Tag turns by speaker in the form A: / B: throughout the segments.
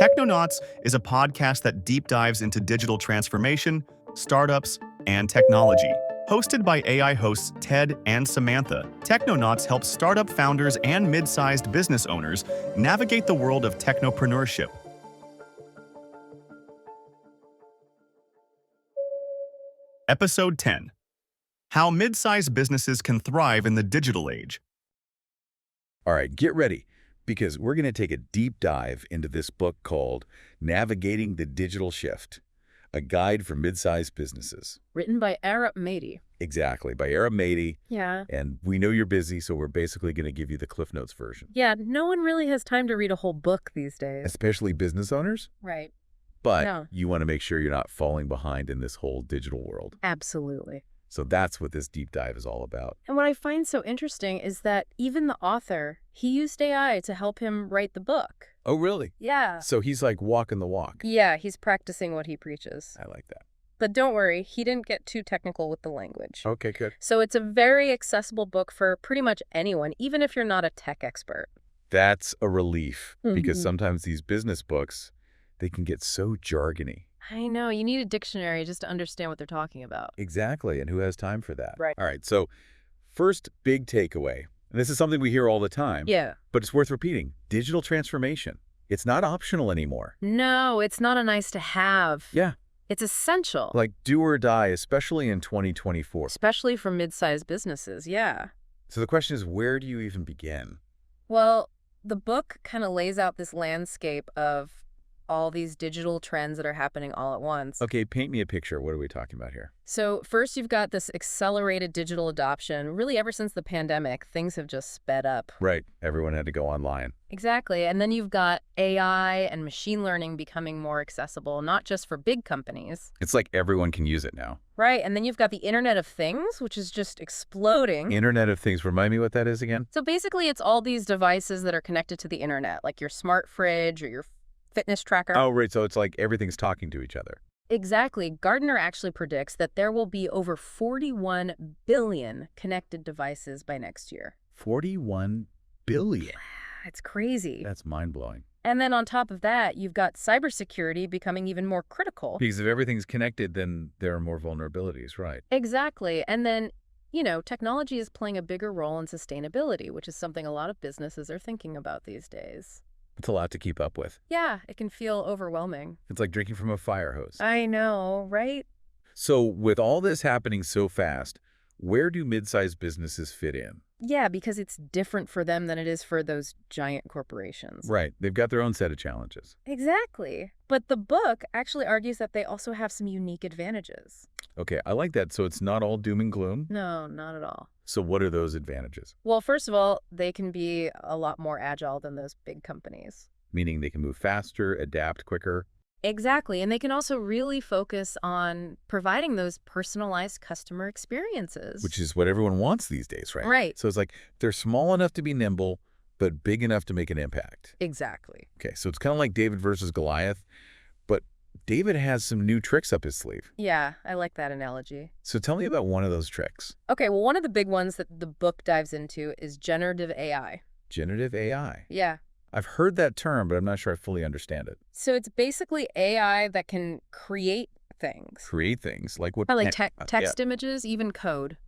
A: Technonauts is a podcast that deep dives into digital transformation, startups, and technology. Hosted by AI hosts Ted and Samantha, Technonauts helps startup founders and mid-sized business owners navigate the world of technopreneurship. Episode 10: How mid-sized businesses can thrive in the digital age.
B: All right, get ready, because we're going to take a deep dive into this book called Navigating the Digital Shift, a guide for mid-sized businesses.
C: Written by Arup Maity.
B: Exactly, by Arup Maity.
C: Yeah.
B: And we know you're busy, so we're basically going to give you the Cliff Notes version.
C: Yeah, no one really has time to read a whole book these days.
B: Especially business owners.
C: Right.
B: But
C: No.
B: you want to make sure you're not falling behind in this whole digital world.
C: Absolutely.
B: So that's what this deep dive is all about.
C: And what I find so interesting is that even the author, he used AI to help him write the book.
B: Oh, really?
C: Yeah.
B: So he's like walking the walk.
C: Yeah, he's practicing what he preaches.
B: I like that.
C: But don't worry, he didn't get too technical with the language.
B: Okay, good.
C: So it's a very accessible book for pretty much anyone, even if you're not a tech expert.
B: That's a relief, because
C: Mhm.
B: sometimes these business books, they can get so jargony.
C: I know, you need a dictionary just to understand what they're talking about.
B: Exactly, and who has time for that?
C: Right.
B: All right, so first big takeaway, and this is something we hear all the time,
C: Yeah.
B: but it's worth repeating: digital transformation. It's not optional anymore.
C: No, it's not a nice to have.
B: Yeah,
C: It's essential.
B: like do or die, especially in 2024.
C: Especially for mid-sized businesses, yeah.
B: So the question is, where do you even begin?
C: Well, the book kind of lays out this landscape of all these digital trends that are happening all at once.
B: Okay, paint me a picture. What are we talking about here?
C: So first you've got this accelerated digital adoption. Really, ever since the pandemic, things have just sped up.
B: Right, everyone had to go online.
C: Exactly. And then you've got AI and machine learning becoming more accessible, not just for big companies.
B: It's like everyone can use it now.
C: Right. And then you've got the Internet of Things, which is just exploding.
B: Internet of Things, remind me what that is again?
C: So basically, it's all these devices that are connected to the internet, like your smart fridge or your fitness tracker.
B: Oh, right, so it's like everything's talking to each other.
C: Exactly. Gartner actually predicts that there will be over 41 billion connected devices by next year.
B: 41 billion.
C: It's crazy.
B: That's mind-blowing.
C: And then on top of that, you've got cybersecurity becoming even more critical.
B: Because if everything's connected, then there are more vulnerabilities, right?
C: Exactly. And then, technology is playing a bigger role in sustainability, which is something a lot of businesses are thinking about these days.
B: It's a lot to keep up with.
C: Yeah, it can feel overwhelming.
B: It's like drinking from a fire hose.
C: I know, right?
B: So with all this happening so fast, where do mid-sized businesses fit in?
C: Yeah, because it's different for them than it is for those giant corporations.
B: Right. They've got their own set of challenges.
C: Exactly. But the book actually argues that they also have some unique advantages.
B: Okay, I like that. So it's not all doom and gloom.
C: No, not at all.
B: So what are those advantages?
C: Well, first of all, they can be a lot more agile than those big companies.
B: Meaning they can move faster, adapt quicker.
C: Exactly. And they can also really focus on providing those personalized customer experiences.
B: Which is what everyone wants these days, right?
C: Right.
B: So it's like they're small enough to be nimble, but big enough to make an impact.
C: Exactly.
B: Okay, so it's kind of like David versus Goliath, but David has some new tricks up his sleeve.
C: Yeah, I like that analogy.
B: So tell me about one of those tricks.
C: Okay, well, one of the big ones that the book dives into is generative AI.
B: Generative AI.
C: Yeah.
B: I've heard that term, but I'm not sure I fully understand it.
C: So it's basically AI that can create things.
B: Create things, like what?
C: Like
B: Yeah.
C: text images, even code.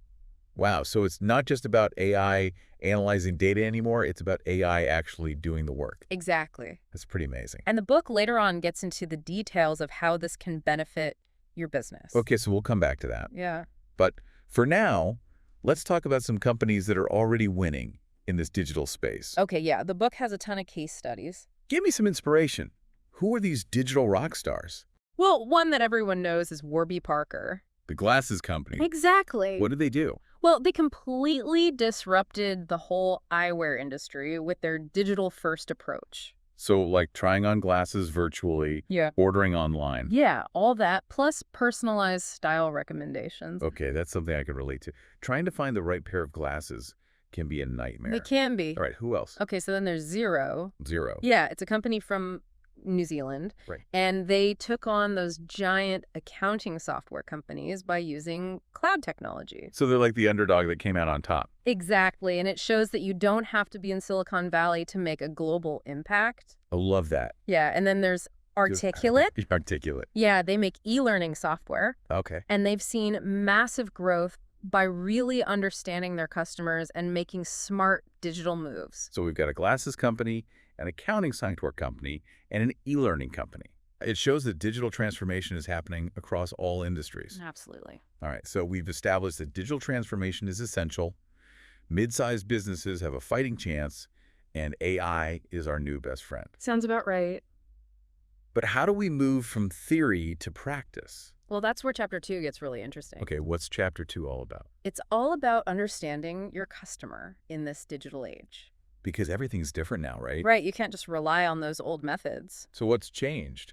B: Wow, so it's not just about AI analyzing data anymore, it's about AI actually doing the work.
C: Exactly.
B: That's pretty amazing.
C: And the book later on gets into the details of how this can benefit your business.
B: Okay, so we'll come back to that.
C: Yeah.
B: But for now, let's talk about some companies that are already winning in this digital space.
C: Okay, yeah. The book has a ton of case studies.
B: Give me some inspiration. Who are these digital rock stars?
C: Well, one that everyone knows is Warby Parker.
B: The glasses company.
C: Exactly.
B: What did they do?
C: Well, they completely disrupted the whole eyewear industry with their digital-first approach.
B: So like trying on glasses virtually,
C: Yeah.
B: ordering online.
C: Yeah, all that, plus personalized style recommendations.
B: Okay, that's something I could relate to. Trying to find the right pair of glasses can be a nightmare.
C: They can be.
B: All right, who else?
C: Okay, so then there's Zero.
B: Zero.
C: Yeah, it's a company from New Zealand.
B: Right.
C: And they took on those giant accounting software companies by using cloud technology.
B: So they're like the underdog that came out on top.
C: Exactly. And it shows that you don't have to be in Silicon Valley to make a global impact.
B: I love that.
C: Yeah, and then there's Articulate.
B: Articulate.
C: Yeah, they make e-learning software,
B: Okay.
C: and they've seen massive growth by really understanding their customers and making smart digital moves.
B: So we've got a glasses company, an accounting software company, and an e-learning company. It shows that digital transformation is happening across all industries.
C: Absolutely.
B: All right, so we've established that digital transformation is essential, mid-sized businesses have a fighting chance, and AI is our new best friend.
C: Sounds about right.
B: But how do we move from theory to practice?
C: Well, that's where chapter 2 gets really interesting.
B: Okay, what's chapter 2 all about?
C: It's all about understanding your customer in this digital age.
B: Because everything's different now, right?
C: Right, you can't just rely on those old methods.
B: So what's changed?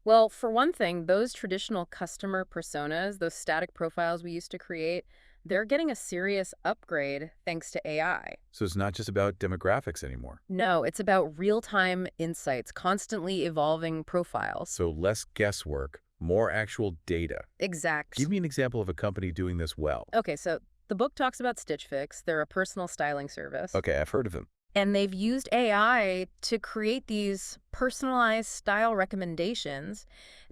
C: Well, for one thing, those traditional customer personas, those static profiles we used to create, they're getting a serious upgrade thanks to AI.
B: So it's not just about demographics anymore.
C: No, it's about real-time insights, constantly evolving profiles.
B: So less guesswork, more actual data.
C: Exact.
B: Give me an example of a company doing this well.
C: Okay, so the book talks about Stitch Fix. They're a personal styling service.
B: Okay, I've heard of them.
C: And they've used AI to create these personalized style recommendations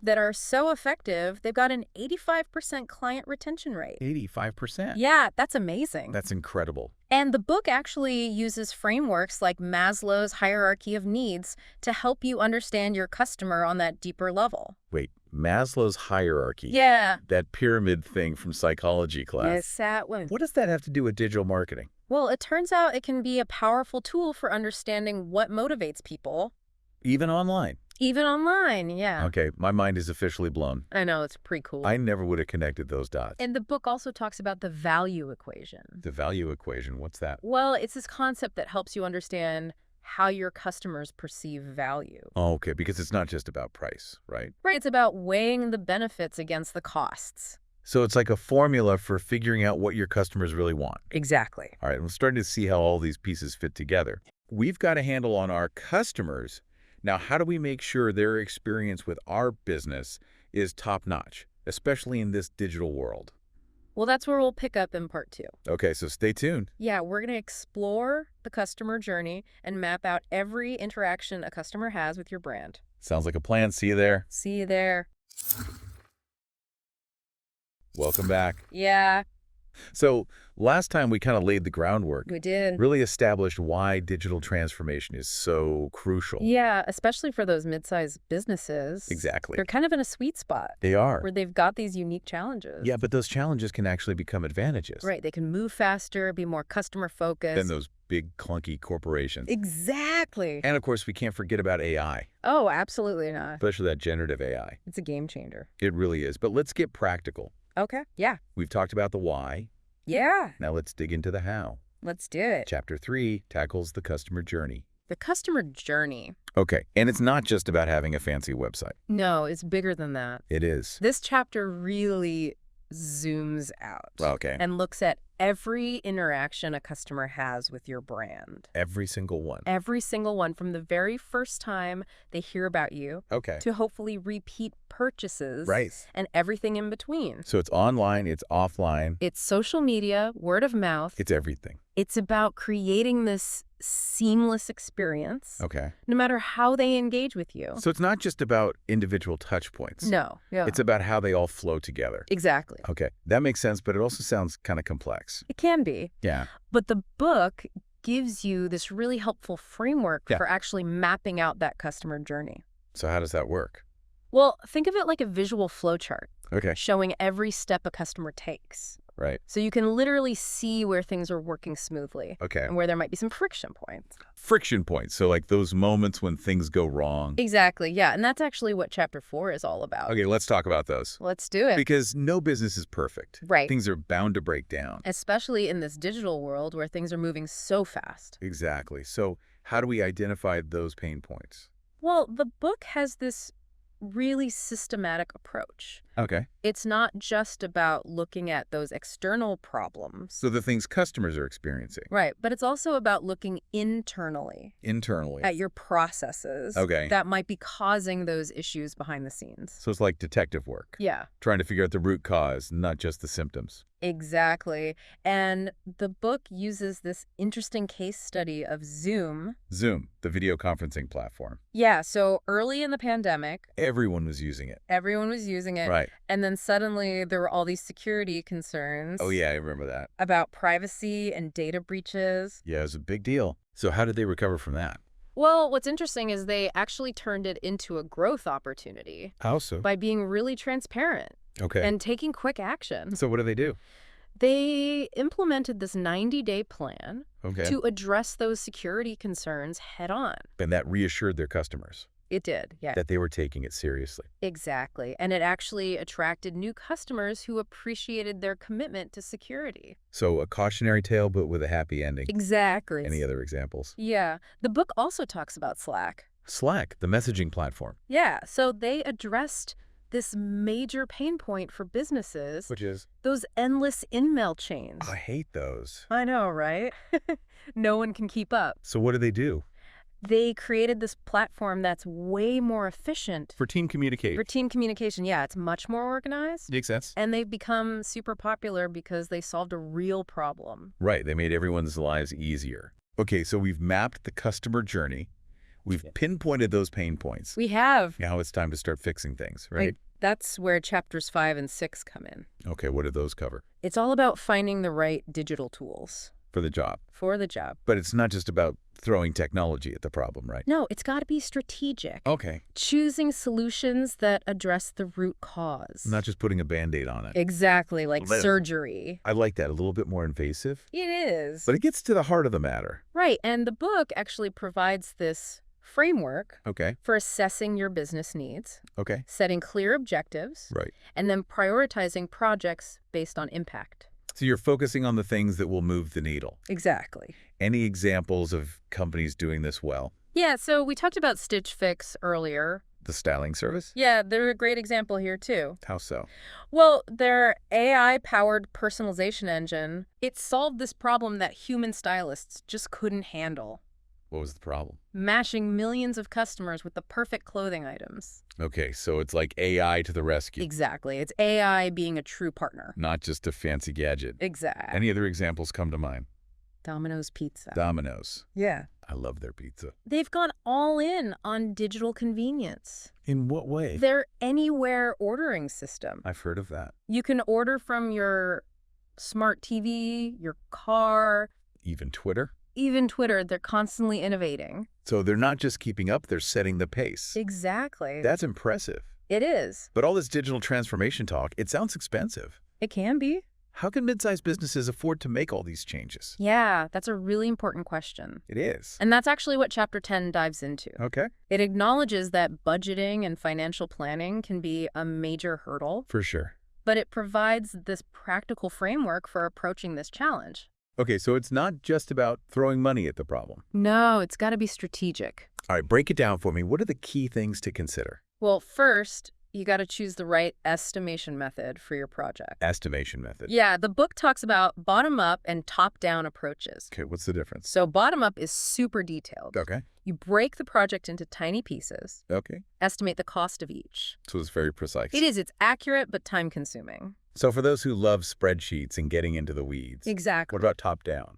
C: that are so effective, they've got an 85% client retention rate.
B: 85%?
C: Yeah, that's amazing.
B: That's incredible.
C: And the book actually uses frameworks like Maslow's hierarchy of needs to help you understand your customer on that deeper level.
B: Wait, Maslow's hierarchy?
C: Yeah.
B: That pyramid thing from psychology class.
C: Yes, that one.
B: What does that have to do with digital marketing?
C: Well, it turns out it can be a powerful tool for understanding what motivates people.
B: Even online?
C: Even online, yeah.
B: Okay, my mind is officially blown.
C: I know, it's pretty cool.
B: I never would have connected those dots.
C: And the book also talks about the value equation.
B: The value equation, what's that?
C: Well, it's this concept that helps you understand how your customers perceive value.
B: Oh, okay, because it's not just about price, right?
C: Right, it's about weighing the benefits against the costs.
B: So it's like a formula for figuring out what your customers really want.
C: Exactly.
B: All right, I'm starting to see how all these pieces fit together. We've got a handle on our customers. Now, how do we make sure their experience with our business is top-notch, especially in this digital world?
C: Well, that's where we'll pick up in part 2.
B: Okay, so stay tuned.
C: Yeah, we're going to explore the customer journey and map out every interaction a customer has with your brand.
B: Sounds like a plan. See you there.
C: See you there.
B: Welcome back.
C: Yeah,
B: So last time we kind of laid the groundwork,
C: we did.
B: really established why digital transformation is so crucial.
C: Yeah, especially for those mid-sized businesses.
B: Exactly.
C: They're kind of in a sweet spot
B: They are.
C: where they've got these unique challenges.
B: Yeah, but those challenges can actually become advantages.
C: Right, they can move faster, be more customer-focused.
B: Than those big clunky corporations.
C: Exactly.
B: And of course, we can't forget about AI,
C: Oh, absolutely not.
B: especially that generative AI.
C: It's a game changer.
B: It really is. But let's get practical.
C: Okay. Yeah.
B: We've talked about the why.
C: Yeah.
B: Now let's dig into the how.
C: Let's do it.
B: Chapter 3 tackles the customer journey.
C: The customer journey.
B: Okay, and it's not just about having a fancy website.
C: No, it's bigger than that.
B: It is.
C: This chapter really zooms out
B: Okay.
C: and looks at every interaction a customer has with your brand.
B: Every single one.
C: Every single one, from the very first time they hear about you
B: Okay.
C: to hopefully repeat purchases.
B: Right.
C: And everything in between.
B: So it's online, it's offline,
C: It's social media, word of mouth.
B: it's everything.
C: It's about creating this seamless experience,
B: Okay.
C: no matter how they engage with you.
B: So it's not just about individual touch points.
C: No. Yeah.
B: It's about how they all flow together.
C: Exactly.
B: Okay, that makes sense, but it also sounds kind of complex.
C: It can be.
B: Yeah.
C: But the book gives you this really helpful framework
B: Yeah.
C: for actually mapping out that customer journey.
B: So how does that work?
C: Well, think of it like a visual flowchart
B: Okay.
C: showing every step a customer takes.
B: Right.
C: So you can literally see where things are working smoothly
B: Okay.
C: and where there might be some friction points.
B: Friction points. So like those moments when things go wrong.
C: Exactly. Yeah. And that's actually what chapter 4 is all about.
B: Okay, let's talk about those.
C: Let's do it.
B: Because no business is perfect.
C: Right.
B: Things are bound to break down.
C: Especially in this digital world where things are moving so fast.
B: Exactly. So how do we identify those pain points?
C: Well, the book has this really systematic approach.
B: Okay.
C: It's not just about looking at those external problems.
B: So the things customers are experiencing.
C: Right, but it's also about looking internally
B: Internally.
C: at your processes
B: Okay.
C: that might be causing those issues behind the scenes.
B: So it's like detective work.
C: Yeah,
B: Trying to figure out the root cause, not just the symptoms.
C: exactly. And the book uses this interesting case study of Zoom.
B: Zoom, the video conferencing platform.
C: Yeah, so early in the pandemic,
B: Everyone was using it.
C: everyone was using it.
B: Right.
C: And then suddenly there were all these security concerns
B: Oh, yeah, I remember that.
C: about privacy and data breaches.
B: Yeah, it was a big deal. So how did they recover from that?
C: Well, what's interesting is they actually turned it into a growth opportunity
B: How so?
C: by being really transparent
B: Okay.
C: and taking quick action.
B: So what do they do?
C: They implemented this 90-day plan
B: Okay.
C: to address those security concerns head on.
B: And that reassured their customers
C: It did, yeah.
B: that they were taking it seriously.
C: Exactly. And it actually attracted new customers who appreciated their commitment to security.
B: So a cautionary tale, but with a happy ending.
C: Exactly.
B: Any other examples?
C: Yeah. The book also talks about Slack.
B: Slack, the messaging platform.
C: Yeah. So they addressed this major pain point for businesses,
B: Which is?
C: those endless in-mail chains.
B: I hate those.
C: I know, right? No one can keep up.
B: So what do they do?
C: They created this platform that's way more efficient
B: For team communication.
C: for team communication. Yeah, it's much more organized.
B: Makes sense.
C: And they've become super popular because they solved a real problem.
B: Right, they made everyone's lives easier. Okay, so we've mapped the customer journey. We've pinpointed those pain points.
C: We have.
B: Now it's time to start fixing things, right?
C: That's where chapters 5 and 6 come in.
B: Okay, what do those cover?
C: It's all about finding the right digital tools
B: For the job.
C: for the job.
B: But it's not just about throwing technology at the problem, right?
C: No, it's got to be strategic.
B: Okay.
C: Choosing solutions that address the root cause.
B: Not just putting a Band-Aid on it.
C: Exactly, like
B: Well,
C: surgery.
B: I like that. A little bit more invasive.
C: It is.
B: But it gets to the heart of the matter.
C: Right, and the book actually provides this framework
B: Okay.
C: for assessing your business needs,
B: Okay.
C: setting clear objectives,
B: Right.
C: and then prioritizing projects based on impact.
B: So you're focusing on the things that will move the needle.
C: Exactly.
B: Any examples of companies doing this well?
C: Yeah, so we talked about Stitch Fix earlier.
B: The styling service?
C: Yeah, they're a great example here, too.
B: How so?
C: Well, their AI-powered personalization engine, it solved this problem that human stylists just couldn't handle.
B: What was the problem?
C: Matching millions of customers with the perfect clothing items.
B: Okay, so it's like AI to the rescue,
C: Exactly. It's AI being a true partner.
B: not just a fancy gadget.
C: Exactly.
B: Any other examples come to mind?
C: Domino's Pizza.
B: Domino's.
C: Yeah.
B: I love their pizza.
C: They've gone all in on digital convenience.
B: In what way?
C: Their anywhere ordering system.
B: I've heard of that.
C: You can order from your smart TV, your car,
B: Even Twitter?
C: even Twitter. They're constantly innovating.
B: So they're not just keeping up, they're setting the pace.
C: Exactly.
B: That's impressive.
C: It is.
B: But all this digital transformation talk, it sounds expensive.
C: It can be.
B: How can mid-sized businesses afford to make all these changes?
C: Yeah, that's a really important question.
B: It is.
C: And that's actually what Chapter 10 dives into.
B: Okay.
C: It acknowledges that budgeting and financial planning can be a major hurdle,
B: For sure.
C: but it provides this practical framework for approaching this challenge.
B: Okay, so it's not just about throwing money at the problem.
C: No, it's got to be strategic.
B: All right, break it down for me. What are the key things to consider?
C: Well, first, you got to choose the right estimation method for your project.
B: Estimation method.
C: Yeah, the book talks about bottom-up and top-down approaches.
B: Okay, what's the difference?
C: So bottom-up is super detailed.
B: Okay.
C: You break the project into tiny pieces,
B: Okay.
C: estimate the cost of each.
B: So it's very precise.
C: It is. It's accurate, but time-consuming.
B: So for those who love spreadsheets and getting into the weeds,
C: Exactly.
B: what about top-down?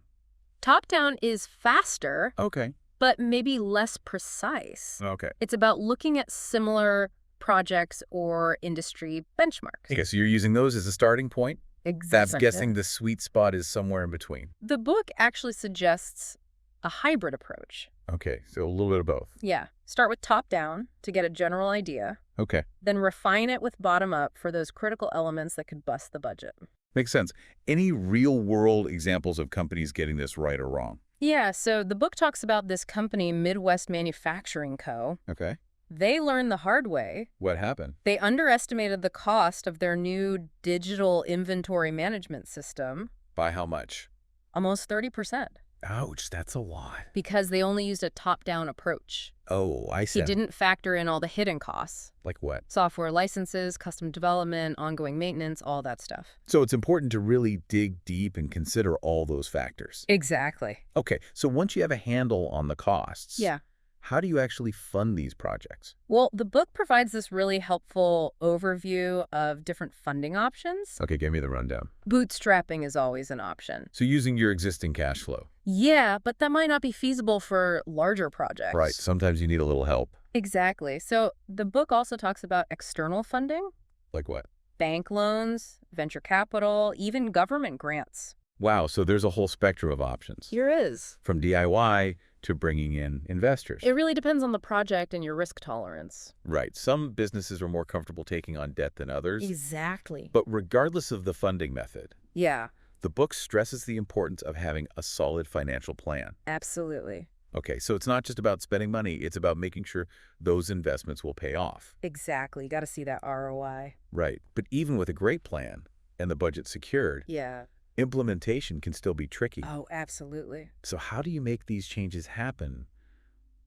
C: Top-down is faster,
B: Okay.
C: but maybe less precise.
B: Okay.
C: It's about looking at similar projects or industry benchmarks.
B: Okay, so you're using those as a starting point?
C: Exactly.
B: That's guessing the sweet spot is somewhere in between.
C: The book actually suggests a hybrid approach.
B: Okay, so a little bit of both.
C: Yeah. Start with top-down to get a general idea,
B: Okay.
C: then refine it with bottom-up for those critical elements that could bust the budget.
B: Makes sense. Any real-world examples of companies getting this right or wrong?
C: Yeah, so the book talks about this company, Midwest Manufacturing Co.
B: Okay.
C: They learned the hard way.
B: What happened?
C: They underestimated the cost of their new digital inventory management system,
B: By how much?
C: almost 30%.
B: Ouch, that's a lot.
C: because they only used a top-down approach.
B: Oh, I see.
C: He didn't factor in all the hidden costs.
B: Like what?
C: Software licenses, custom development, ongoing maintenance, all that stuff.
B: So it's important to really dig deep and consider all those factors.
C: Exactly.
B: Okay, so once you have a handle on the costs,
C: Yeah.
B: how do you actually fund these projects?
C: Well, the book provides this really helpful overview of different funding options.
B: Okay, give me the rundown.
C: Bootstrapping is always an option.
B: So using your existing cash flow.
C: Yeah, but that might not be feasible for larger projects.
B: Right, sometimes you need a little help.
C: Exactly. So the book also talks about external funding,
B: Like what?
C: bank loans, venture capital, even government grants.
B: Wow, so there's a whole spectrum of options.
C: Here is.
B: From DIY to bringing in investors.
C: It really depends on the project and your risk tolerance.
B: Right, some businesses are more comfortable taking on debt than others.
C: Exactly.
B: But regardless of the funding method,
C: Yeah,
B: the book stresses the importance of having a solid financial plan.
C: absolutely.
B: Okay, so it's not just about spending money, it's about making sure those investments will pay off.
C: Exactly. You got to see that ROI.
B: Right, but even with a great plan and the budget secured,
C: Yeah.
B: implementation can still be tricky.
C: Oh, absolutely.
B: So how do you make these changes happen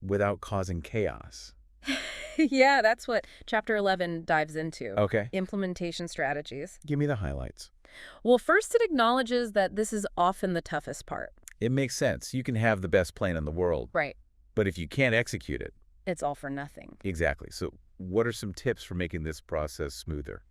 B: without causing chaos?
C: Yeah, that's what Chapter 11 dives into.
B: Okay,
C: Implementation strategies.
B: give me the highlights.
C: Well, first, it acknowledges that this is often the toughest part.
B: It makes sense. You can have the best plan in the world,
C: Right.
B: but if you can't execute it,
C: It's all for nothing.
B: exactly. So what are some tips for making this process smoother?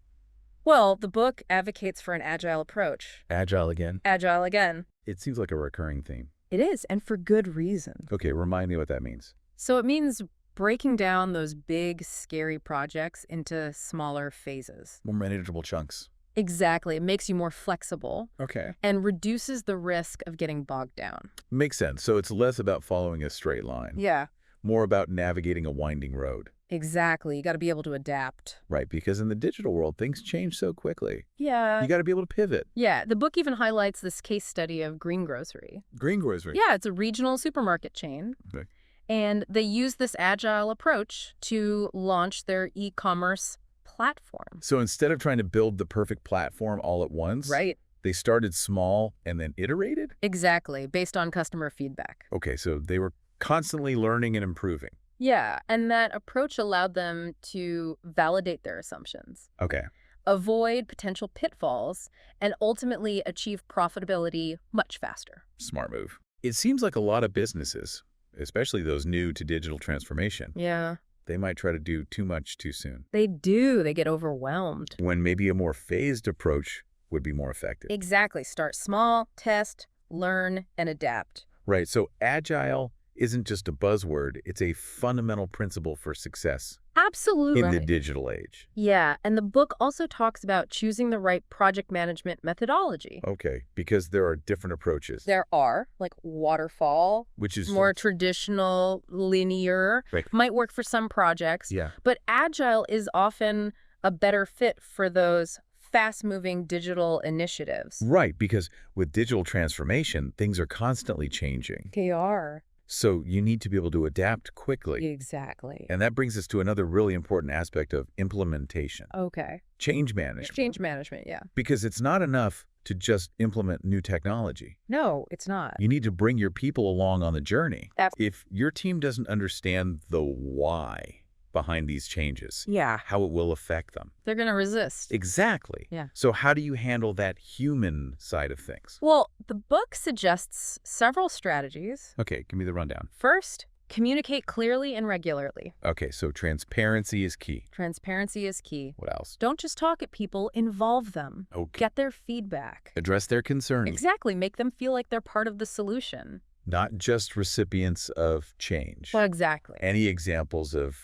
C: Well, the book advocates for an agile approach.
B: Agile again?
C: Agile again.
B: It seems like a recurring theme.
C: It is, and for good reason.
B: Okay, remind me what that means.
C: So it means breaking down those big, scary projects into smaller phases.
B: More manageable chunks.
C: Exactly. It makes you more flexible
B: Okay.
C: and reduces the risk of getting bogged down.
B: Makes sense. So it's less about following a straight line,
C: Yeah,
B: more about navigating a winding road.
C: exactly. You got to be able to adapt.
B: Right, because in the digital world, things change so quickly.
C: Yeah.
B: You got to be able to pivot.
C: Yeah, the book even highlights this case study of Green Grocery.
B: Green grocery.
C: Yeah, it's a regional supermarket chain.
B: Okay.
C: And they use this agile approach to launch their e-commerce platform.
B: So instead of trying to build the perfect platform all at once,
C: Right.
B: they started small and then iterated?
C: Exactly, based on customer feedback.
B: Okay, so they were constantly learning and improving.
C: Yeah, and that approach allowed them to validate their assumptions,
B: Okay.
C: avoid potential pitfalls, and ultimately achieve profitability much faster.
B: Smart move. It seems like a lot of businesses, especially those new to digital transformation,
C: Yeah,
B: they might try to do too much too soon,
C: they do. They get overwhelmed.
B: when maybe a more phased approach would be more effective.
C: Exactly. Start small, test, learn, and adapt.
B: Right, so agile isn't just a buzzword, it's a fundamental principle for success
C: Absolutely.
B: in the digital age.
C: Yeah, and the book also talks about choosing the right project management methodology.
B: Okay, because there are different approaches,
C: There are, like waterfall,
B: which is
C: more traditional, linear,
B: Right.
C: might work for some projects,
B: Yeah.
C: but agile is often a better fit for those fast-moving digital initiatives.
B: Right, because with digital transformation, things are constantly changing.
C: They are.
B: So you need to be able to adapt quickly.
C: Exactly.
B: And that brings us to another really important aspect of implementation,
C: Okay.
B: change management.
C: Change management, yeah.
B: Because it's not enough to just implement new technology.
C: No, it's not.
B: You need to bring your people along on the journey.
C: Ab-
B: If your team doesn't understand the why behind these changes,
C: Yeah.
B: how it will affect them.
C: They're going to resist.
B: Exactly.
C: Yeah.
B: So how do you handle that human side of things?
C: Well, the book suggests several strategies.
B: Okay, give me the rundown.
C: First, communicate clearly and regularly.
B: Okay, so transparency is key.
C: Transparency is key.
B: What else?
C: Don't just talk at people, involve them.
B: Okay.
C: Get their feedback.
B: Address their concerns,
C: Exactly. Make them feel like they're part of the solution.
B: not just recipients of change.
C: Well, exactly.
B: Any examples of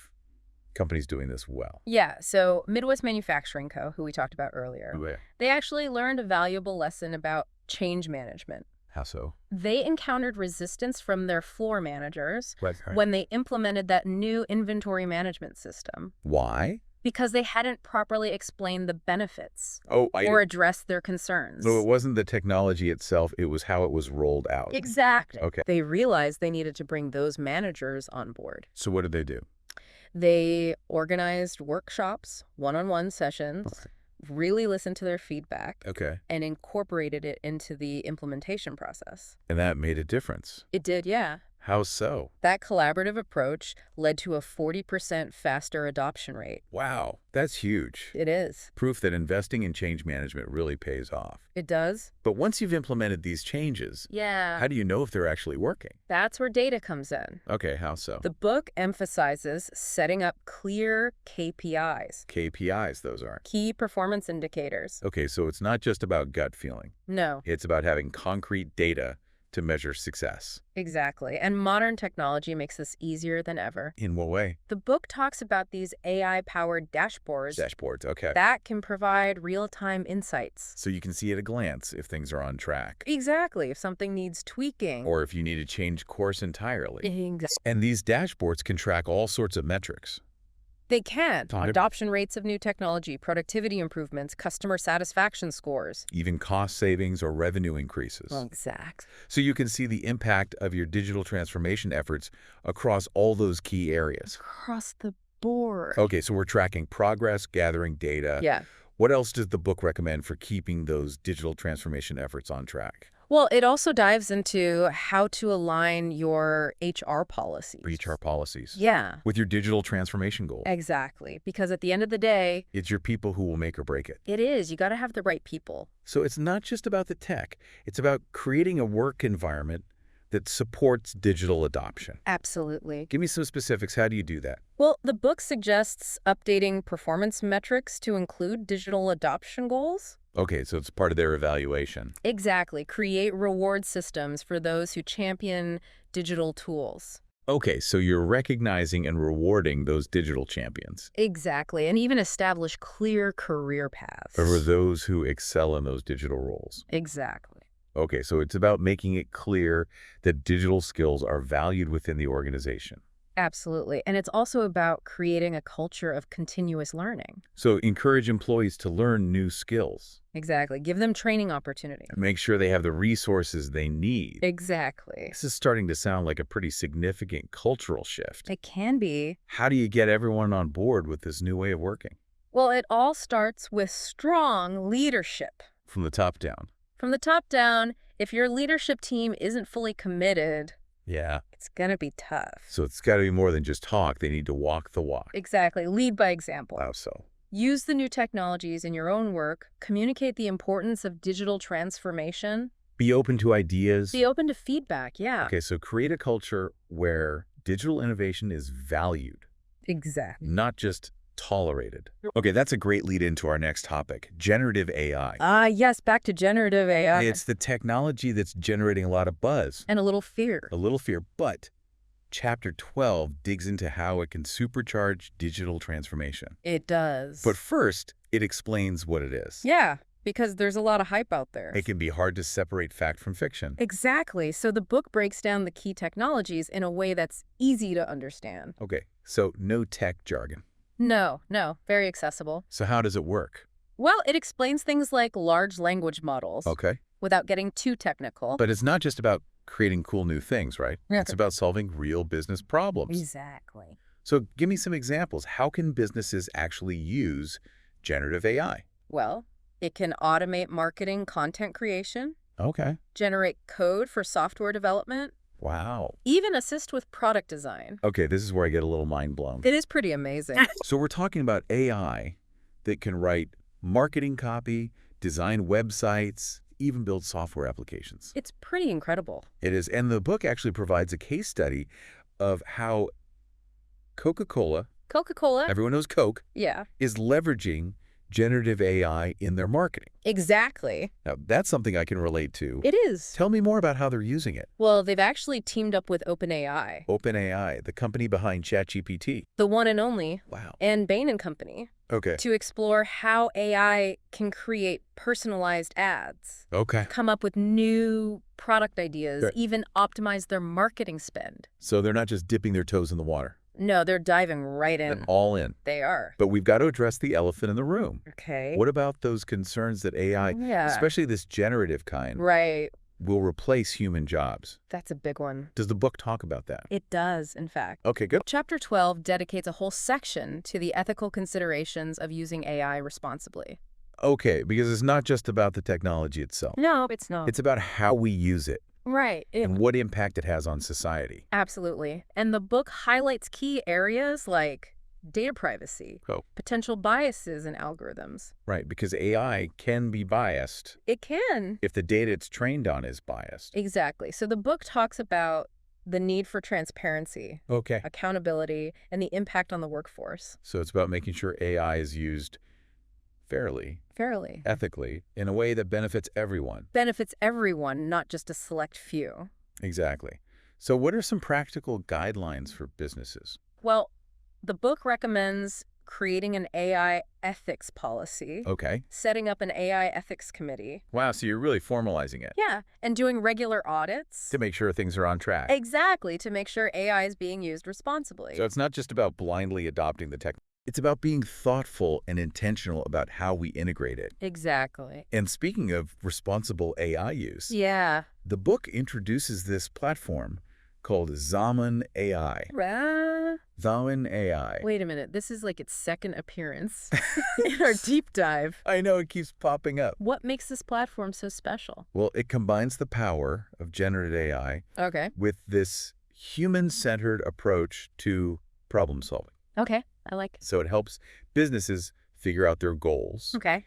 B: companies doing this well?
C: Yeah, so Midwest Manufacturing Co., who we talked about earlier, they actually learned a valuable lesson about change management.
B: How so?
C: They encountered resistance from their floor managers
B: Right.
C: when they implemented that new inventory management system
B: Why?
C: because they hadn't properly explained the benefits
B: Oh,
C: or addressed their concerns.
B: So it wasn't the technology itself, it was how it was rolled out.
C: Exactly.
B: Okay.
C: They realized they needed to bring those managers on board.
B: So what did they do?
C: They organized workshops, one-on-one sessions, really listened to their feedback,
B: Okay.
C: and incorporated it into the implementation process.
B: And that made a difference.
C: It did, yeah.
B: How so?
C: That collaborative approach led to a 40% faster adoption rate.
B: Wow, that's huge.
C: It is.
B: Proof that investing in change management really pays off.
C: It does?
B: But once you've implemented these changes,
C: Yeah.
B: how do you know if they're actually working?
C: That's where data comes in.
B: Okay, how so?
C: The book emphasizes setting up clear KPIs,
B: KPIs, those are.
C: key performance indicators.
B: Okay, so it's not just about gut feeling.
C: No,
B: It's about having concrete data to measure success.
C: exactly. And modern technology makes this easier than ever.
B: In what way?
C: The book talks about these AI-powered dashboards
B: Dashboards, okay.
C: that can provide real-time insights.
B: So you can see at a glance if things are on track,
C: Exactly, if something needs tweaking.
B: or if you need to change course entirely.
C: Exactly.
B: And these dashboards can track all sorts of metrics.
C: They can.
B: Talk-
C: Adoption rates of new technology, productivity improvements, customer satisfaction scores.
B: Even cost savings or revenue increases.
C: Exact.
B: So you can see the impact of your digital transformation efforts across all those key areas.
C: Across the board.
B: Okay, so we're tracking progress, gathering data.
C: Yeah.
B: What else does the book recommend for keeping those digital transformation efforts on track?
C: Well, it also dives into how to align your HR policies.
B: HR policies.
C: Yeah,
B: With your digital transformation goal.
C: exactly. Because at the end of the day,
B: It's your people who will make or break it.
C: it is. You got to have the right people.
B: So it's not just about the tech. It's about creating a work environment that supports digital adoption.
C: Absolutely.
B: Give me some specifics. How do you do that?
C: Well, the book suggests updating performance metrics to include digital adoption goals.
B: Okay, so it's part of their evaluation.
C: Exactly. Create reward systems for those who champion digital tools.
B: Okay, so you're recognizing and rewarding those digital champions.
C: Exactly. And even establish clear career paths.
B: For those who excel in those digital roles.
C: Exactly.
B: Okay, so it's about making it clear that digital skills are valued within the organization.
C: Absolutely. And it's also about creating a culture of continuous learning.
B: So encourage employees to learn new skills.
C: Exactly. Give them training opportunities.
B: And make sure they have the resources they need.
C: Exactly.
B: This is starting to sound like a pretty significant cultural shift.
C: It can be.
B: How do you get everyone on board with this new way of working?
C: Well, it all starts with strong leadership.
B: From the top down.
C: From the top down, if your leadership team isn't fully committed,
B: Yeah.
C: it's going to be tough.
B: So it's got to be more than just talk. They need to walk the walk.
C: Exactly. Lead by example.
B: How so?
C: Use the new technologies in your own work. Communicate the importance of digital transformation.
B: Be open to ideas.
C: Be open to feedback. Yeah.
B: Okay, so create a culture where digital innovation is valued,
C: Exactly.
B: not just tolerated. Okay, that's a great lead into our next topic, generative AI.
C: Yes, back to generative AI.
B: It's the technology that's generating a lot of buzz,
C: And a little fear.
B: a little fear, but Chapter 12 digs into how it can supercharge digital transformation.
C: It does.
B: But first, it explains what it is.
C: yeah, because there's a lot of hype out there.
B: It can be hard to separate fact from fiction.
C: Exactly. So the book breaks down the key technologies in a way that's easy to understand.
B: Okay, so no tech jargon.
C: No, very accessible.
B: So how does it work?
C: Well, it explains things like large language models
B: Okay,
C: without getting too technical.
B: but it's not just about creating cool new things, right?
C: Yeah.
B: It's about solving real business problems.
C: Exactly.
B: So give me some examples. How can businesses actually use generative AI?
C: Well, it can automate marketing content creation,
B: Okay.
C: generate code for software development,
B: Wow.
C: even assist with product design.
B: Okay, this is where I get a little mind blown.
C: It is pretty amazing.
B: So we're talking about AI that can write marketing copy, design websites, even build software applications.
C: It's pretty incredible.
B: It is. And the book actually provides a case study of how Coca-Cola,
C: Coca-Cola?
B: everyone knows Coke,
C: Yeah.
B: is leveraging generative AI in their marketing.
C: Exactly.
B: Now, that's something I can relate to.
C: It is.
B: Tell me more about how they're using it.
C: Well, they've actually teamed up with OpenAI,
B: OpenAI, the company behind ChatGPT.
C: the one and only,
B: Wow.
C: and Bain and Company,
B: Okay.
C: to explore how AI can create personalized ads,
B: Okay.
C: come up with new product ideas,
B: Right.
C: even optimize their marketing spend.
B: So they're not just dipping their toes in the water.
C: No, they're diving right
B: They're
C: in.
B: all in.
C: They are.
B: But we've got to address the elephant in the room.
C: Okay.
B: What about those concerns that AI,
C: Yeah.
B: especially this generative kind,
C: Right.
B: will replace human jobs?
C: That's a big one.
B: Does the book talk about that?
C: It does, in fact.
B: Okay, good.
C: Chapter 12 dedicates a whole section to the ethical considerations of using AI responsibly.
B: Okay, because it's not just about the technology itself.
C: No, it's not.
B: It's about how we use it
C: Right.
B: and what impact it has on society.
C: Absolutely. And the book highlights key areas like data privacy,
B: Oh,
C: potential biases in algorithms.
B: right, because AI can be biased
C: It can.
B: if the data it's trained on is biased.
C: Exactly. So the book talks about the need for transparency,
B: Okay.
C: accountability, and the impact on the workforce.
B: So it's about making sure AI is used fairly,
C: Fairly.
B: ethically, in a way that benefits everyone.
C: Benefits everyone, not just a select few.
B: Exactly. So what are some practical guidelines for businesses?
C: Well, the book recommends creating an AI ethics policy,
B: Okay.
C: setting up an AI ethics committee.
B: Wow, so you're really formalizing it
C: Yeah, and doing regular audits.
B: to make sure things are on track.
C: Exactly, to make sure AI is being used responsibly.
B: So it's not just about blindly adopting the tech. It's about being thoughtful and intentional about how we integrate it.
C: Exactly.
B: And speaking of responsible AI use,
C: Yeah.
B: the book introduces this platform called Zaman AI. Zaman AI.
C: Wait a minute, this is like its second appearance in our deep dive.
B: I know it keeps popping up.
C: What makes this platform so special?
B: Well, it combines the power of generative AI
C: Okay.
B: with this human-centered approach to problem solving.
C: Okay, I like it.
B: So it helps businesses figure out their goals,
C: Okay.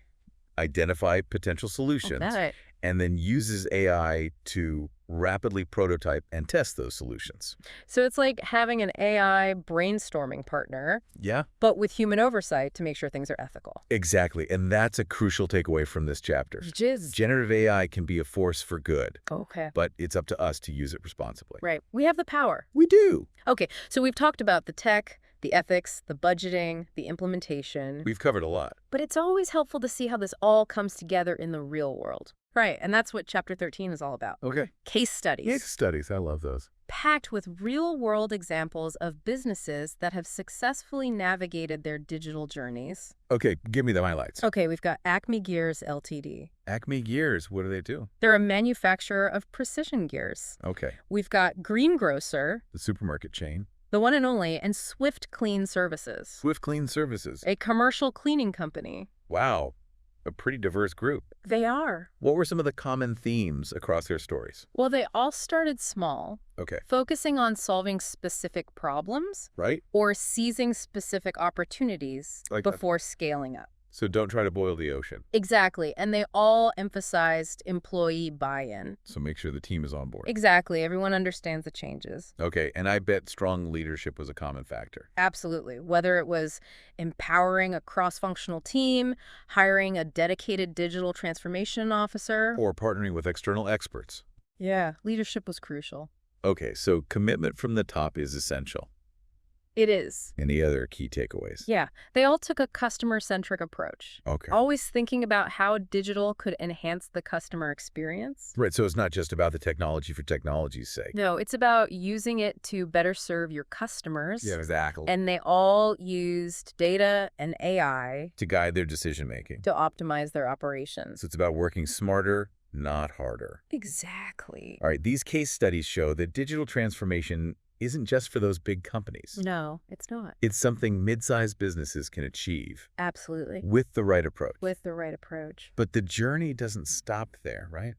B: identify potential solutions,
C: Okay.
B: and then uses AI to rapidly prototype and test those solutions.
C: So it's like having an AI brainstorming partner,
B: Yeah,
C: but with human oversight to make sure things are ethical.
B: exactly. And that's a crucial takeaway from this chapter.
C: Jizz.
B: Generative AI can be a force for good,
C: Okay.
B: but it's up to us to use it responsibly.
C: Right. We have the power.
B: We do.
C: Okay, so we've talked about the tech, the ethics, the budgeting, the implementation.
B: We've covered a lot.
C: But it's always helpful to see how this all comes together in the real world. Right, and that's what Chapter 13 is all about.
B: Okay.
C: Case studies.
B: Case studies. I love those.
C: Packed with real-world examples of businesses that have successfully navigated their digital journeys.
B: Okay, give me the highlights.
C: Okay, we've got Acme Gears Ltd.
B: Acme Gears, what do they do?
C: They're a manufacturer of precision gears.
B: Okay.
C: We've got Greengrocer,
B: The supermarket chain.
C: the one and only, and Swift Clean Services,
B: Swift Clean Services.
C: a commercial cleaning company.
B: Wow. A pretty diverse group.
C: They are.
B: What were some of the common themes across their stories?
C: Well, they all started small,
B: Okay.
C: focusing on solving specific problems
B: Right?
C: or seizing specific opportunities
B: Like that.
C: before scaling up.
B: So don't try to boil the ocean.
C: Exactly. And they all emphasized employee buy-in.
B: So make sure the team is on board.
C: Exactly. Everyone understands the changes.
B: Okay, and I bet strong leadership was a common factor.
C: Absolutely. Whether it was empowering a cross-functional team, hiring a dedicated digital transformation officer.
B: Or partnering with external experts.
C: Yeah, leadership was crucial.
B: Okay, so commitment from the top is essential.
C: It is.
B: Any other key takeaways?
C: Yeah, they all took a customer-centric approach.
B: Okay.
C: Always thinking about how digital could enhance the customer experience.
B: Right, so it's not just about the technology for technology's sake.
C: No, it's about using it to better serve your customers.
B: Yeah, exactly.
C: And they all used data and AI
B: To guide their decision-making.
C: to optimize their operations.
B: So it's about working smarter, not harder.
C: Exactly.
B: All right, these case studies show that digital transformation isn't just for those big companies.
C: No, it's not.
B: It's something mid-sized businesses can achieve
C: Absolutely.
B: with the right approach.
C: With the right approach.
B: But the journey doesn't stop there, right?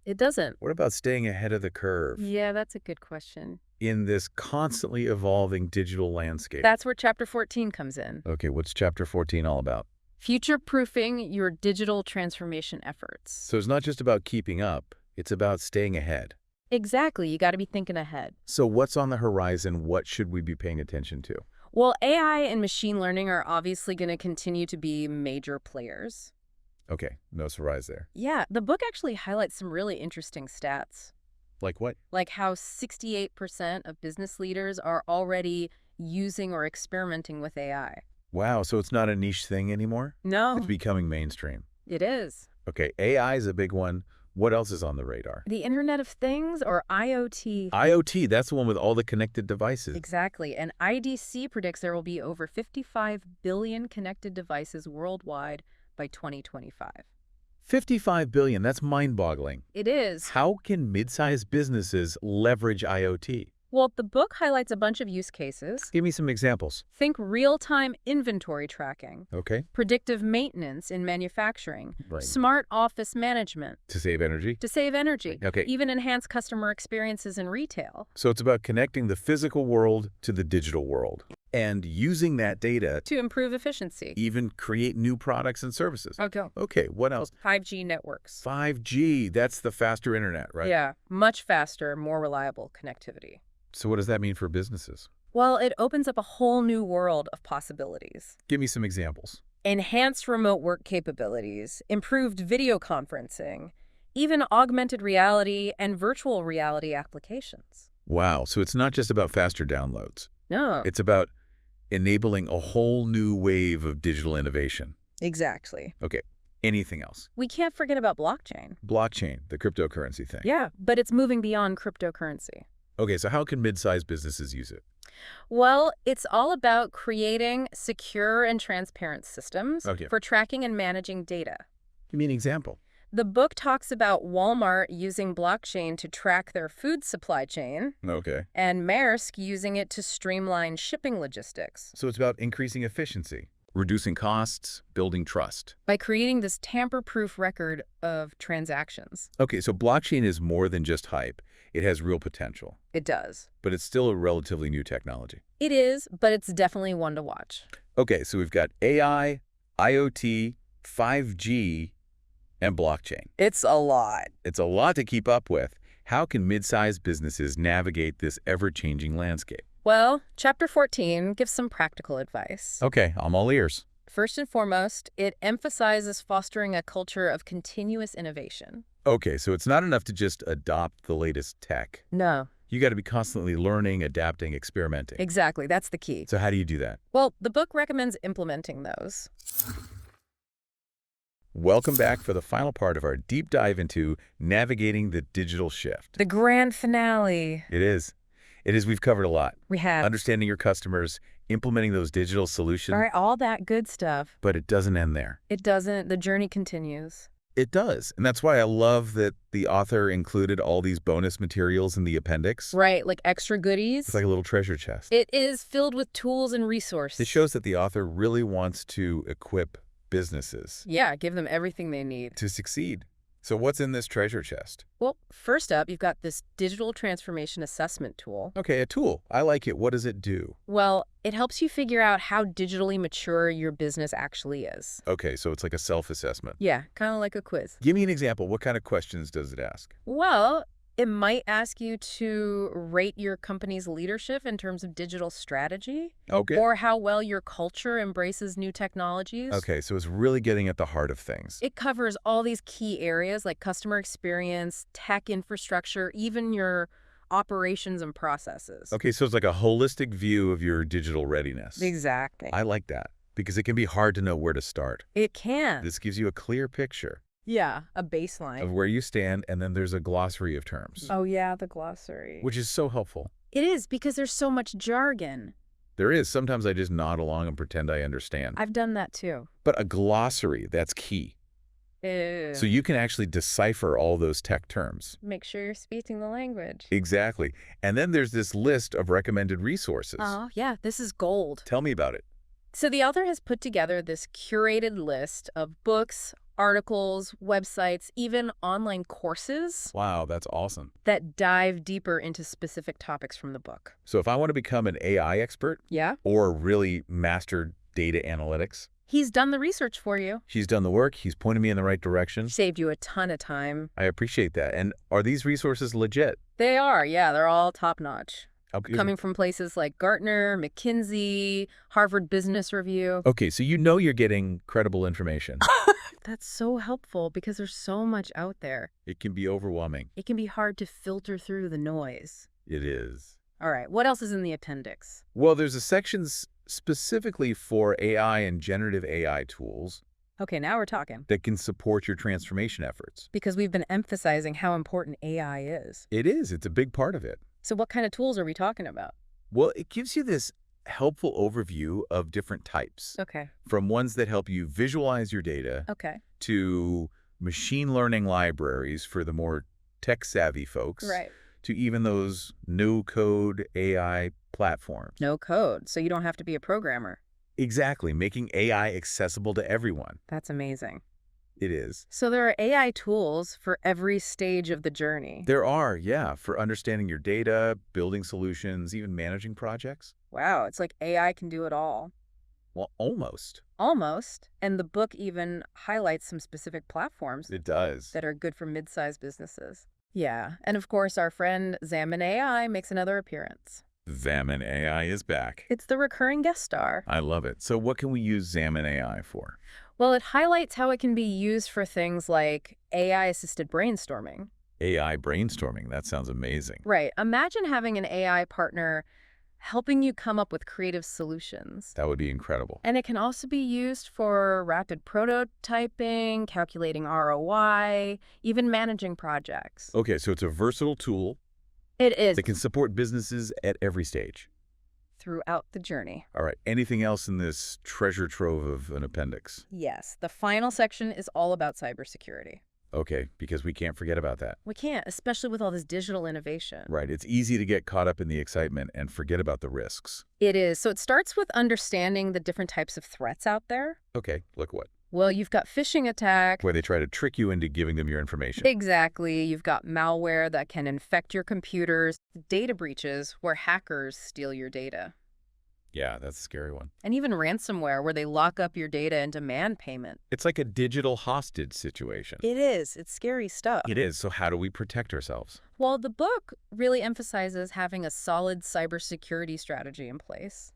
C: It doesn't.
B: What about staying ahead of the curve
C: Yeah, that's a good question.
B: in this constantly evolving digital landscape?
C: That's where Chapter 14 comes in.
B: Okay, what's Chapter 14 all about?
C: Future-proofing your digital transformation efforts.
B: So it's not just about keeping up, it's about staying ahead.
C: Exactly. You got to be thinking ahead.
B: So what's on the horizon? What should we be paying attention to?
C: Well, AI and machine learning are obviously going to continue to be major players.
B: Okay, no surprise there.
C: Yeah, the book actually highlights some really interesting stats,
B: Like what?
C: like how 68% of business leaders are already using or experimenting with AI.
B: Wow, so it's not a niche thing anymore?
C: No,
B: It's becoming mainstream.
C: it is.
B: Okay, AI is a big one. What else is on the radar?
C: The Internet of Things, or IoT.
B: IoT, that's the one with all the connected devices.
C: Exactly. And IDC predicts there will be over 55 billion connected devices worldwide by 2025.
B: 55 billion, that's mind-boggling.
C: It is.
B: How can mid-sized businesses leverage IoT?
C: Well, the book highlights a bunch of use cases.
B: Give me some examples.
C: Think real-time inventory tracking,
B: Okay.
C: predictive maintenance in manufacturing,
B: Right.
C: smart office management
B: To save energy?
C: to save energy,
B: Okay.
C: even enhance customer experiences in retail.
B: So it's about connecting the physical world to the digital world and using that data
C: To improve efficiency.
B: even create new products and services.
C: Okay.
B: Okay, what else?
C: 5G networks.
B: 5G, that's the faster internet, right?
C: Yeah, much faster, more reliable connectivity.
B: So what does that mean for businesses?
C: Well, it opens up a whole new world of possibilities.
B: Give me some examples.
C: Enhanced remote work capabilities, improved video conferencing, even augmented reality and virtual reality applications.
B: Wow, so it's not just about faster downloads.
C: No,
B: It's about enabling a whole new wave of digital innovation.
C: exactly.
B: Okay, anything else?
C: We can't forget about blockchain.
B: Blockchain, the cryptocurrency thing.
C: Yeah, but it's moving beyond cryptocurrency.
B: Okay, so how can mid-sized businesses use it?
C: Well, it's all about creating secure and transparent systems
B: Okay.
C: for tracking and managing data.
B: Give me an example.
C: The book talks about Walmart using blockchain to track their food supply chain
B: Okay.
C: and Maersk using it to streamline shipping logistics
B: So it's about increasing efficiency, reducing costs, building trust.
C: by creating this tamper-proof record of transactions.
B: Okay, so blockchain is more than just hype. It has real potential,
C: It does.
B: but it's still a relatively new technology.
C: It is, but it's definitely one to watch.
B: Okay, so we've got AI, IoT, 5G, and blockchain.
C: It's a lot.
B: It's a lot to keep up with. How can mid-sized businesses navigate this ever-changing landscape?
C: Well, Chapter 14 gives some practical advice.
B: Okay, I'm all ears.
C: First and foremost, it emphasizes fostering a culture of continuous innovation.
B: Okay, so it's not enough to just adopt the latest tech.
C: No,
B: You got to be constantly learning, adapting, experimenting.
C: exactly. That's the key.
B: So how do you do that?
C: Well, the book recommends implementing those.
B: Welcome back for the final part of our deep dive into navigating the digital shift.
C: The grand finale.
B: It is. We've covered a lot.
C: We have.
B: Understanding your customers, implementing those digital solutions,
C: All right, all that good stuff.
B: but it doesn't end there.
C: It doesn't. The journey continues.
B: It does. And that's why I love that the author included all these bonus materials in the appendix.
C: Right, like extra goodies.
B: It's like a little treasure chest.
C: It is filled with tools and resources.
B: This shows that the author really wants to equip businesses
C: Yeah, give them everything they need.
B: to succeed. So what's in this treasure chest?
C: Well, first up, you've got this digital transformation assessment tool.
B: Okay, a tool. I like it. What does it do?
C: Well, it helps you figure out how digitally mature your business actually is.
B: Okay, so it's like a self-assessment.
C: Yeah, kind of like a quiz.
B: Give me an example. What kind of questions does it ask?
C: Well, it might ask you to rate your company's leadership in terms of digital strategy,
B: Okay.
C: or how well your culture embraces new technologies.
B: Okay, so it's really getting at the heart of things.
C: It covers all these key areas like customer experience, tech infrastructure, even your operations and processes.
B: Okay, so it's like a holistic view of your digital readiness.
C: Exactly.
B: I like that because it can be hard to know where to start.
C: It can.
B: This gives you a clear picture
C: Yeah, a baseline.
B: of where you stand, and then there's a glossary of terms,
C: Oh, yeah, the glossary.
B: which is so helpful.
C: It is, because there's so much jargon.
B: There is. Sometimes I just nod along and pretend I understand.
C: I've done that too.
B: But a glossary, that's key. So you can actually decipher all those tech terms.
C: Make sure you're speaking the language.
B: Exactly. And then there's this list of recommended resources.
C: Oh, yeah, this is gold.
B: Tell me about it.
C: So the author has put together this curated list of books, articles, websites, even online courses
B: Wow, that's awesome.
C: that dive deeper into specific topics from the book.
B: So if I want to become an AI expert
C: Yeah?
B: or really master data analytics,
C: He's done the research for you.
B: he's done the work. He's pointed me in the right direction.
C: Saved you a ton of time.
B: I appreciate that. And are these resources legit?
C: They are, yeah, they're all top-notch.
B: Okay.
C: Coming from places like Gartner, McKinsey, Harvard Business Review.
B: Okay, so you know you're getting credible information.
C: That's so helpful because there's so much out there.
B: It can be overwhelming.
C: It can be hard to filter through the noise.
B: It is.
C: All right, what else is in the appendix?
B: Well, there's a section specifically for AI and generative AI tools
C: Okay, now we're talking.
B: that can support your transformation efforts.
C: Because we've been emphasizing how important AI is.
B: It is. It's a big part of it.
C: So what kind of tools are we talking about?
B: Well, it gives you this helpful overview of different types,
C: Okay,
B: from ones that help you visualize your data
C: okay.
B: to machine learning libraries for the more tech-savvy folks,
C: Right.
B: to even those no-code AI platforms.
C: No code, so you don't have to be a programmer.
B: Exactly, making AI accessible to everyone.
C: That's amazing.
B: It is.
C: So there are AI tools for every stage of the journey.
B: There are, yeah, for understanding your data, building solutions, even managing projects.
C: Wow, it's like AI can do it all.
B: Well, almost.
C: Almost. And the book even highlights some specific platforms
B: It does.
C: that are good for mid-sized businesses. Yeah, and of course our friend Xamin AI makes another appearance.
B: Xamin AI is back.
C: It's the recurring guest star.
B: I love it. So what can we use Xamin AI for?
C: Well, it highlights how it can be used for things like AI-assisted brainstorming.
B: AI brainstorming. That sounds amazing.
C: Right. Imagine having an AI partner helping you come up with creative solutions.
B: That would be incredible.
C: And it can also be used for rapid prototyping, calculating ROI, even managing projects.
B: Okay, so it's a versatile tool
C: It is
B: that can support businesses at every stage.
C: throughout the journey.
B: All right, anything else in this treasure trove of an appendix?
C: Yes, the final section is all about cybersecurity.
B: Okay, because we can't forget about that.
C: We can't, especially with all this digital innovation.
B: Right, it's easy to get caught up in the excitement and forget about the risks.
C: It is. So it starts with understanding the different types of threats out there.
B: Okay, look what?
C: Well, you've got phishing attack.
B: Where they try to trick you into giving them your information.
C: Exactly. You've got malware that can infect your computers, data breaches where hackers steal your data,
B: Yeah, that's a scary one.
C: and even ransomware where they lock up your data and demand payment.
B: It's like a digital hostage situation.
C: It is. It's scary stuff.
B: It is, so how do we protect ourselves?
C: Well, the book really emphasizes having a solid cybersecurity strategy in place.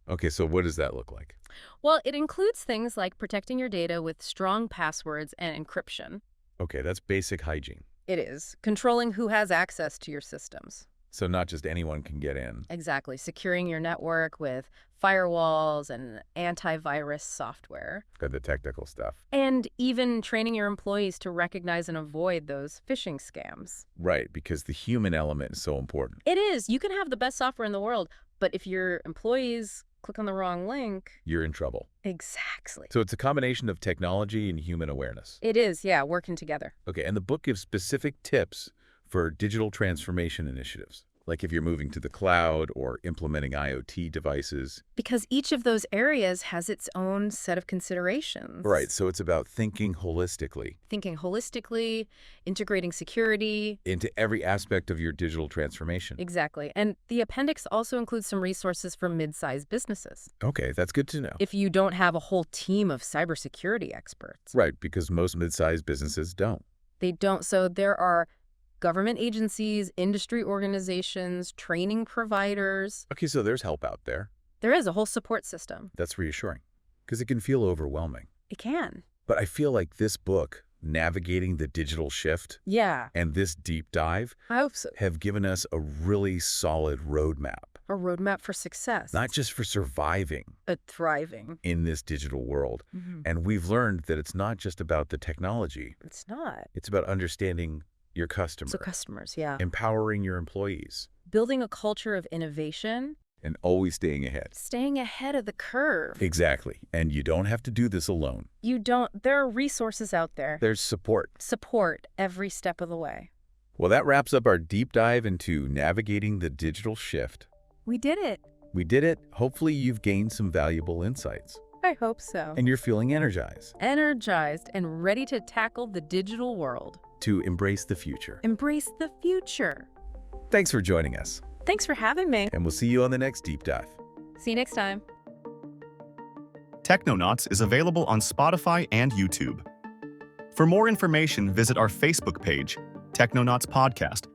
B: Okay, so what does that look like?
C: Well, it includes things like protecting your data with strong passwords and encryption.
B: Okay, that's basic hygiene.
C: It is. Controlling who has access to your systems.
B: So not just anyone can get in.
C: Exactly. Securing your network with firewalls and antivirus software.
B: Got the technical stuff.
C: And even training your employees to recognize and avoid those phishing scams.
B: Right, because the human element is so important.
C: It is. You can have the best software in the world, but if your employees click on the wrong link...
B: You're in trouble.
C: Exactly.
B: So it's a combination of technology and human awareness.
C: It is, yeah, working together.
B: Okay, and the book gives specific tips for digital transformation initiatives, like if you're moving to the cloud or implementing IoT devices.
C: Because each of those areas has its own set of considerations.
B: Right, so it's about thinking holistically
C: Thinking holistically, integrating security.
B: into every aspect of your digital transformation.
C: Exactly. And the appendix also includes some resources for mid-sized businesses.
B: Okay, that's good to know.
C: If you don't have a whole team of cybersecurity experts.
B: Right, because most mid-sized businesses don't.
C: They don't. So there are government agencies, industry organizations, training providers.
B: Okay, so there's help out there.
C: There is a whole support system.
B: That's reassuring, because it can feel overwhelming.
C: It can.
B: But I feel like this book, Navigating the Digital Shift,
C: Yeah,
B: and this deep dive
C: I hope so.
B: have given us a really solid roadmap,
C: A roadmap for success.
B: not just for surviving
C: a thriving.
B: in this digital world.
C: Mhm.
B: And we've learned that it's not just about the technology.
C: It's not.
B: It's about understanding your customer,
C: So customers, yeah.
B: empowering your employees,
C: Building a culture of innovation,
B: and always staying ahead.
C: staying ahead of the curve.
B: Exactly. And you don't have to do this alone.
C: There are resources out there.
B: There's support.
C: Support every step of the way.
B: Well, that wraps up our deep dive into navigating the digital shift.
C: We did it.
B: We did it. Hopefully you've gained some valuable insights
C: I hope so.
B: and you're feeling energized
C: Energized and ready to tackle the digital world.
B: to embrace the future.
C: Embrace the future.
B: Thanks for joining us,
C: Thanks for having me.
B: and we'll see you on the next deep dive.
C: See you next time.
A: Technonauts is available on Spotify and YouTube. For more information, visit our Facebook page, Technonauts Podcast,